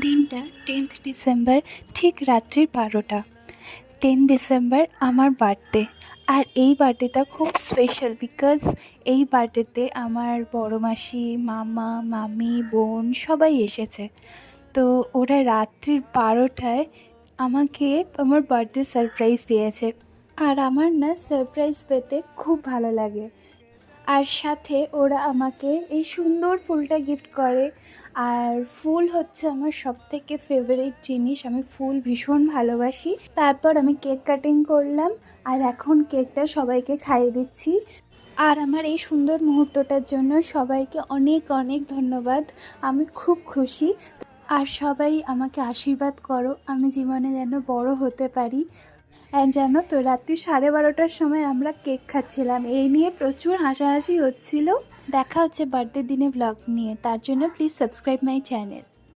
দিনটা 10th December, ঠিক রাত্রির 12টা। 10 ডিসেম্বর আমার বার্থডে। আর এই বার্থডেটা খুব স্পেশাল বিকজ এই বার্থডেতে আমার বড় মাসি, মামা, মামি, বোন সবাই এসেছে। তো ওরা রাত্রির 12টায় আমাকে আমার বার্থডে সারপ্রাইজ দিয়েছে। আর আমার না সারপ্রাইজ পেতে খুব ভালো লাগে। আর সাথে ওরা আমাকে এই সুন্দর ফুলটা গিফট করে। আর ফুল হচ্ছে আমার সবথেকে ফেভারিট জিনিস, আমি ফুল ভীষণ ভালোবাসি। তারপর আমি কেক কাটিং করলাম আর এখন কেকটা সবাইকে খাইয়ে দিচ্ছি। আর আমার এই সুন্দর মুহূর্তটার জন্য সবাইকে অনেক অনেক ধন্যবাদ। আমি খুব খুশি। আর সবাই আমাকে আশীর্বাদ করো আমি জীবনে যেন বড় হতে পারি। অ্যান্ড জানো তো, রাত্রি 12:30টার সময় আমরা কেক খাচ্ছিলাম, এই নিয়ে প্রচুর হাসাহাসি হচ্ছিল। দেখা হচ্ছে বার্থডে দিনে ব্লগ নিয়ে, তার জন্য প্লিজ সাবস্ক্রাইব মাই চ্যানেল।